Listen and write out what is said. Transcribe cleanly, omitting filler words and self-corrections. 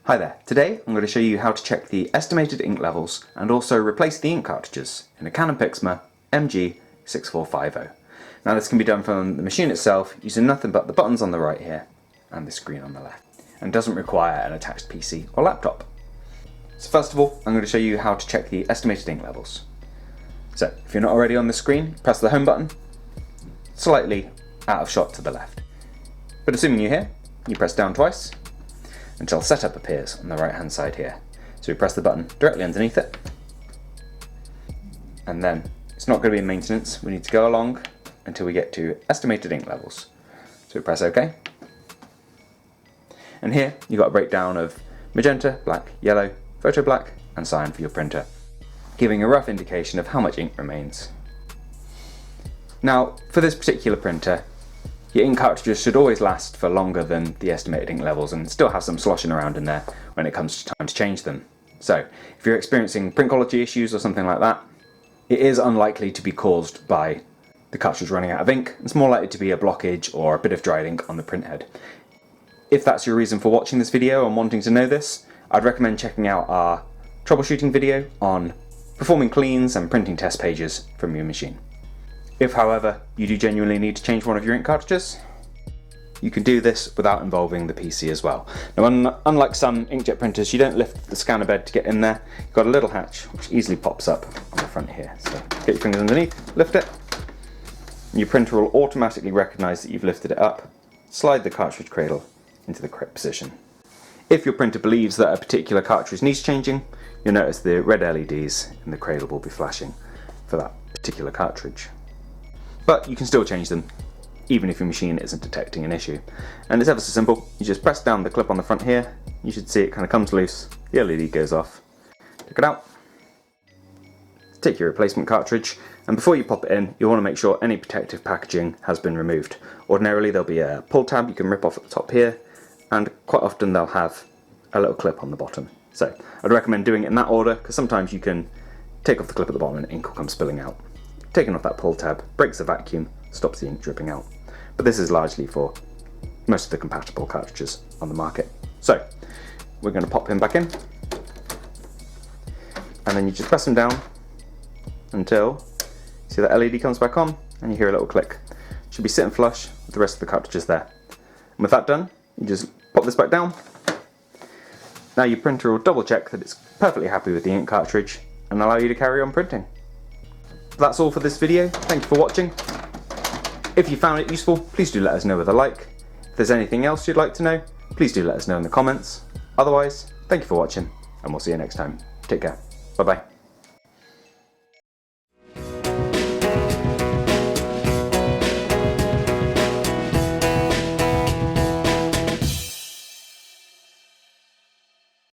Hi there, today I'm going to show you how to check the estimated ink levels and also replace the ink cartridges in a Canon Pixma MG6450. Now this can be done from the machine itself using nothing but the buttons on the right here and the screen on the left, and doesn't require an attached PC or laptop. So first of all, I'm going to show you how to check the estimated ink levels. So if you're not already on the screen, press the home button, slightly out of shot to the left. But assuming you're here, you press down twice until setup appears on the right hand side here. So we press the button directly underneath it, and then it's not going to be in maintenance, we need to go along until we get to estimated ink levels. So we press OK, and here you've got a breakdown of magenta, black, yellow, photo black and cyan for your printer, giving a rough indication of how much ink remains. Now for this particular printer, your ink cartridges should always last for longer than the estimated ink levels and still have some sloshing around in there when it comes to time to change them. So if you're experiencing print quality issues or something like that, it is unlikely to be caused by the cartridge running out of ink. It's more likely to be a blockage or a bit of dried ink on the printhead. If that's your reason for watching this video and wanting to know this, I'd recommend checking out our troubleshooting video on performing cleans and printing test pages from your machine. If, however, you do genuinely need to change one of your ink cartridges, you can do this without involving the PC as well. Now, unlike some inkjet printers, you don't lift the scanner bed to get in there. You've got a little hatch which easily pops up on the front here. So get your fingers underneath, lift it, and your printer will automatically recognise that you've lifted it up, slide the cartridge cradle into the correct position. If your printer believes that a particular cartridge needs changing, you'll notice the red LEDs in the cradle will be flashing for that particular cartridge. But you can still change them, even if your machine isn't detecting an issue. And it's ever so simple. You just press down the clip on the front here, you should see it kind of comes loose, the LED goes off. Take it out, take your replacement cartridge, and before you pop it in, you want to make sure any protective packaging has been removed. Ordinarily there'll be a pull tab you can rip off at the top here, and quite often they'll have a little clip on the bottom. So I'd recommend doing it in that order, because sometimes you can take off the clip at the bottom and ink will come spilling out. Taking off that pull tab breaks the vacuum, stops the ink dripping out. But this is largely for most of the compatible cartridges on the market. So we're going to pop him back in, and then you just press him down until you see that LED comes back on and you hear a little click. It should be sitting flush with the rest of the cartridges there. And with that done, you just pop this back down. Now your printer will double check that it's perfectly happy with the ink cartridge and allow you to carry on printing. That's all for this video. Thank you for watching. If you found it useful, please do let us know with a like. If there's anything else you'd like to know, please do let us know in the comments. Otherwise, thank you for watching, and we'll see you next time. Take care. Bye bye.